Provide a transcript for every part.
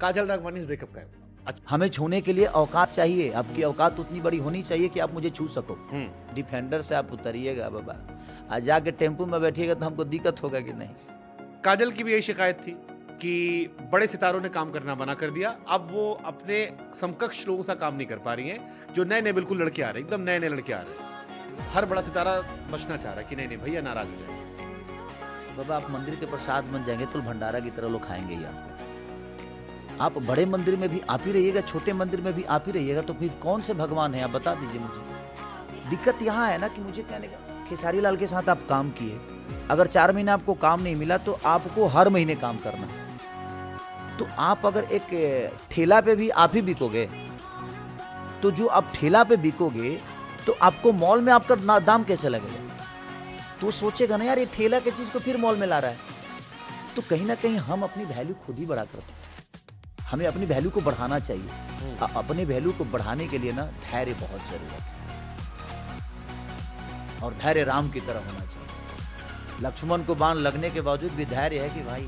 काजल Raghwani breakup का है। अच्छा। हमें छूने के लिए औकात चाहिए, आपकी औकात उतनी बड़ी होनी चाहिए कि आप मुझे छू सको। डिफेंडर से आप उतरिएगा बाबा, आज जाके टेम्पो में बैठिएगा तो हमको दिक्कत होगा कि नहीं। काजल की भी यही शिकायत थी कि बड़े सितारों ने काम करना मना कर दिया, अब वो अपने समकक्ष लोगों सा काम नहीं कर पा रही हैं। जो नए नए बिल्कुल लड़के आ रहे हैं, एकदम नए नए लड़के आ रहे हैं, हर बड़ा सितारा बचना चाह रहा है कि नहीं नहीं भैया नाराज हो जाए। बाबा आप मंदिर के प्रसाद बन जाएंगे तो भंडारा की तरह लोग खाएंगे ही आपको। आप बड़े मंदिर में भी आप ही रहिएगा, छोटे मंदिर में भी आप ही रहिएगा, तो फिर कौन से भगवान है आप बता दीजिए मुझे। दिक्कत यहाँ है ना कि मुझे कहने का, खेसारी लाल के साथ आप काम किए, अगर 4 महीने आपको काम नहीं मिला तो आपको हर महीने काम करना है। तो आप अगर एक ठेला पे भी आप ही बिकोगे, तो जो आप ठेला पे बिकोगे तो आपको मॉल में आपका दाम कैसे लगेगा? तो सोचेगा ना यार ये ठेला की चीज को फिर मॉल में ला रहा है। तो कहीं ना कहीं हम अपनी वैल्यू खुद ही बढ़ा करते हैं। हमें अपनी वैल्यू को बढ़ाना चाहिए। अपने वैल्यू को बढ़ाने के लिए ना धैर्य बहुत जरूरत है, और धैर्य राम की तरह होना चाहिए। लक्ष्मण को बाण लगने के बावजूद भी धैर्य है कि भाई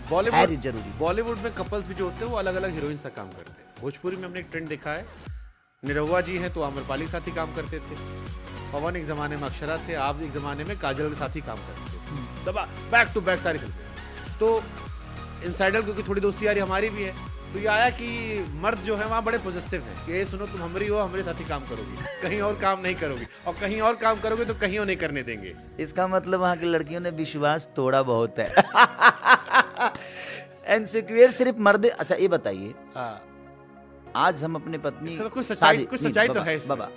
बॉलीवुड में कपल्स भी जो होते हैं वो अलग अलग हीरोइन सा काम करते हैं। भोजपुरी में हमने एक ट्रेंड देखा है, निरहुआ जी हैं तो आम्रपाली के साथ ही काम करते थे, पवन एक जमाने में अक्षरा थे, आप एक जमाने में काजल के साथ ही काम करते थे, दबा बैक टू बैक सारे फिल्में। तो इनसाइडर क्योंकि थोड़ी दोस्ती यारी हमारी भी है, तो ये आया कि मर्द जो है वहाँ बड़े पॉजिटिव हैं कि ये सुनो तुम हमारी हो, हमारे साथ ही काम करोगी, कहीं और काम नहीं करोगी, और कहीं और काम करोगे तो कहीं और नहीं करने देंगे। इसका मतलब वहाँ की लड़कियों ने विश्वास तोड़ा बहुत है। इनसिक्योर सिर्फ मर्द। अच्छा ये बताइए, आज हम अपने पत्नी कुछ सच्चाई तो है बाबा,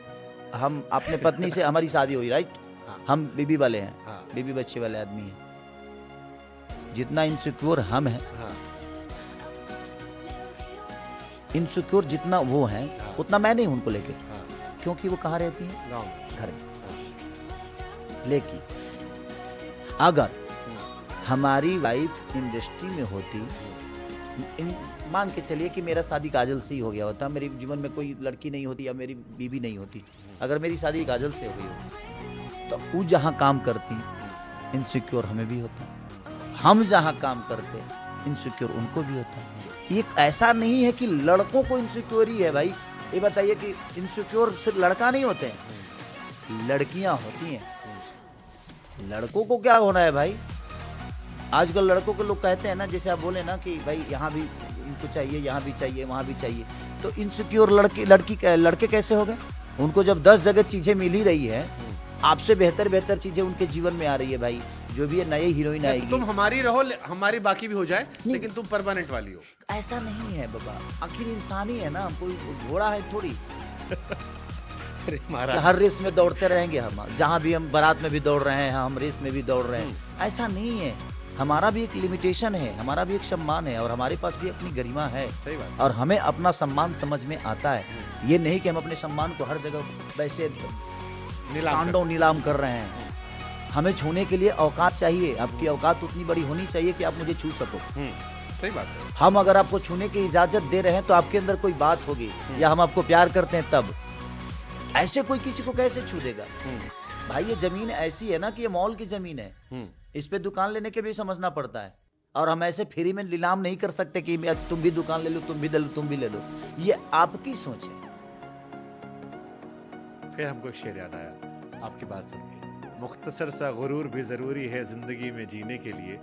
हम अपने पत्नी से हमारी शादी हुई, राइट? हम बीबी वाले हैं, बीबी बच्चे वाले आदमी हैं। जितना इनसिक्योर हम हैं, इनसिक्योर जितना वो हैं, उतना मैं नहीं उनको लेके, क्योंकि वो कहाँ रहती हैं? गाँव में, घर में। लेकिन अगर हमारी वाइफ इंडस्ट्री में होती, मान के चलिए कि मेरा शादी काजल से ही हो गया होता, मेरे जीवन में कोई लड़की नहीं होती या मेरी बीवी नहीं होती, अगर मेरी शादी काजल से हो गई होती, तो वो जहाँ काम करती इनसिक्योर हमें भी होता, हम जहाँ काम करते इनसिक्योर उनको भी होता है। ये ऐसा नहीं है कि लड़कों को इनसिक्योर ही है भाई। ये बताइए कि इनसिक्योर सिर्फ लड़का नहीं होते हैं, लड़कियां होती हैं। लड़कों को क्या होना है भाई? आजकल लड़कों के लोग कहते हैं ना, जैसे आप बोले ना कि भाई यहाँ भी इनको चाहिए, यहाँ भी चाहिए, वहाँ भी चाहिए, तो इनसिक्योर लड़के कैसे हो गए? उनको जब 10 जगह चीजें मिल ही रही है, आपसे बेहतर चीजें उनके जीवन में आ रही है भाई, जो भी नई हीरोइन आएगी, तुम हमारी रहो, हमारी बाकी भी हो जाए, लेकिन तुम परमानेंट वाली हो। ऐसा नहीं है बाबा, आखिर इंसान ही है ना, कोई घोड़ा है थोड़ी। हर रेस में दौड़ते रहेंगे हम, जहाँ भी हम बारात में भी दौड़ रहे हैं, हम रेस में भी दौड़ रहे हैं, ऐसा नहीं है। हमारा भी एक लिमिटेशन है, हमारा भी एक सम्मान है, और हमारे पास भी अपनी गरिमा है। सही बात। और हमें अपना सम्मान समझ में आता है। ये नहीं कि हम अपने सम्मान को हर जगह वैसे नीलाम कर रहे हैं। हमें छूने के लिए औकात चाहिए, आपकी औकात उतनी बड़ी होनी चाहिए कि आप मुझे छू सको। सही बात है। हम अगर आपको छूने की इजाजत दे रहे हैं तो आपके अंदर कोई बात होगी, या हम आपको प्यार करते हैं तब। ऐसे कोई किसी को कैसे छू देगा भाई? ये जमीन ऐसी है ना कि ये मॉल की जमीन है, इस पे दुकान लेने के भी समझना पड़ता है, और हम ऐसे फ्री में नीलाम नहीं कर सकते कि तुम भी दुकान ले लो, तुम भी ले लो, तुम भी ले लो। ये आपकी सोच है। फिर हमको एक शेर याद आया आपकी बात सुन के, मुख्तसर सा गुरूर भी जरूरी है जिंदगी में जीने के लिए,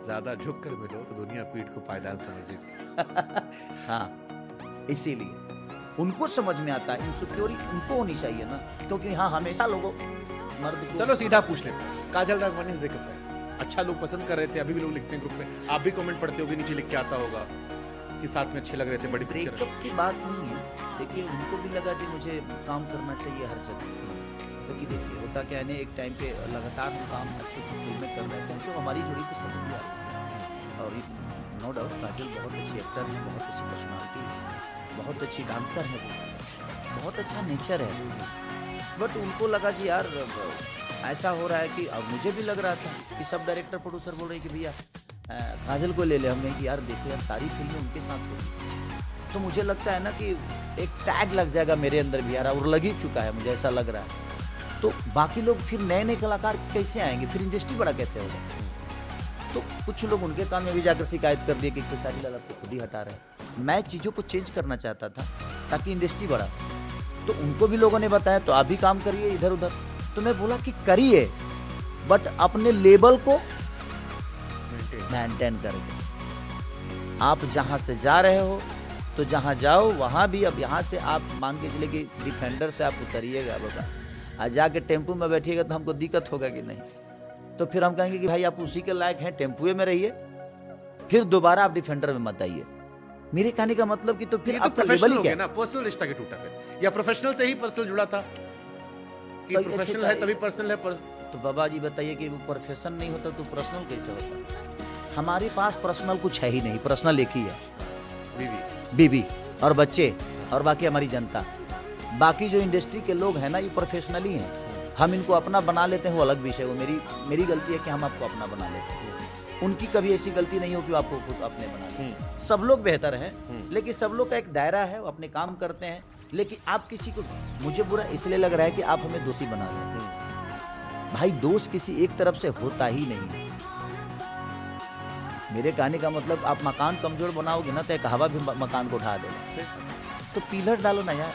ज्यादा झुक कर मिलो तो दुनिया पीठ को पायदान समझ लेती। हाँ, इसीलिए उनको समझ में आता है, इनसिक्योरिटी उनको होनी चाहिए ना, क्योंकि हाँ हमेशा लोगों मर्द को। चलो सीधा पूछ लेते हैं, काजल राघवानी ब्रेकअप है, अच्छा लोग पसंद कर रहे थे, अभी भी लोग लिखते हैं ग्रुप में, आप भी कमेंट पढ़ते होगे, नीचे लिख के आता होगा कि साथ में अच्छे लग रहे थे, बड़ी पिक्चर। ब्रेकअप की बात नहीं है, देखिए उनको भी लगा कि मुझे काम करना चाहिए हर जगह, क्योंकि देखिए होता क्या है, एक टाइम पे लगातार हम काम अच्छी फिल्में कर रहे थे, तो हमारी जोड़ी को समझ भी आता। और नो डाउट काजल बहुत अच्छी एक्टर है, बहुत अच्छी पर्सनालिटी है, बहुत अच्छी डांसर है, बहुत अच्छा नेचर है, बट उनको लगा कि यार ऐसा हो रहा है कि अब मुझे भी लग रहा था कि सब डायरेक्टर प्रोड्यूसर बोल रहे कि भैया काजल को ले ले। हमने कि यार देखो यार सारी फिल्में उनके साथ होगी, तो मुझे लगता है ना कि एक टैग लग जाएगा मेरे अंदर भी यार, और लग ही चुका है, मुझे ऐसा लग रहा है। तो बाकी लोग फिर नए नए कलाकार कैसे आएंगे, फिर इंडस्ट्री बड़ा कैसे होगा? तो कुछ लोग उनके काम में भी जाकर शिकायत कर दिए कि खेसारी लाल आपको खुद ही हटा रहे हैं। मैं चीज़ों को चेंज करना चाहता था ताकि इंडस्ट्री बढ़ा, तो उनको भी लोगों ने बताया तो आप भी काम करिए इधर उधर। तो मैं बोला कि करिए, बट अपने लेवल को मेंटेन करके। आप जहाँ से जा रहे हो तो जहाँ जाओ वहाँ भी, अब यहाँ से आप मान के चले कि डिफेंडर से आप उतरिएगा बाबा, आज जाके टेम्पू में बैठिएगा तो हमको दिक्कत होगा कि नहीं, तो फिर हम कहेंगे कि भाई आप उसी के लायक हैं, टेम्पुए में रहिए, फिर दोबारा आप डिफेंडर में मत आइए। मेरे कहने का मतलब कि तो फिर ये तो आपका लेवल प्रोफेशनल ही हो क्या गया ना, पर्सनल रिश्ता के टूटा फिर, या प्रोफेशनल से ही पर्सनल जुड़ा था कि तो प्रोफेशनल है तभी पर्सनल है तो बाबा जी बताइए कि वो प्रोफेशन नहीं होता तो पर्सनल कैसे होता? हमारे पास पर्सनल कुछ है ही नहीं, पर्सनल एक ही है, बीवी और बच्चे और बाकी हमारी जनता। बाकी जो इंडस्ट्री के लोग हैं ना, ये प्रोफेशनल ही हैं। हम इनको अपना बना लेते हैं वो अलग विषय, वो मेरी गलती है कि हम आपको अपना बना लेते हैं। उनकी कभी ऐसी गलती नहीं हो कि वो आपको खुद अपने बना लें। सब लोग बेहतर हैं, लेकिन सब लोग का एक दायरा है, वो अपने काम करते हैं। लेकिन आप किसी को, मुझे बुरा इसलिए लग रहा है कि आप हमें दोषी बना रहे हैं। भाई दोष किसी एक तरफ से होता ही नहीं। मेरे कहने का मतलब, आप मकान कमजोर बनाओगे ना तो एक हवा भी मकान को उठा देगा। तो पिलर डालो ना यार।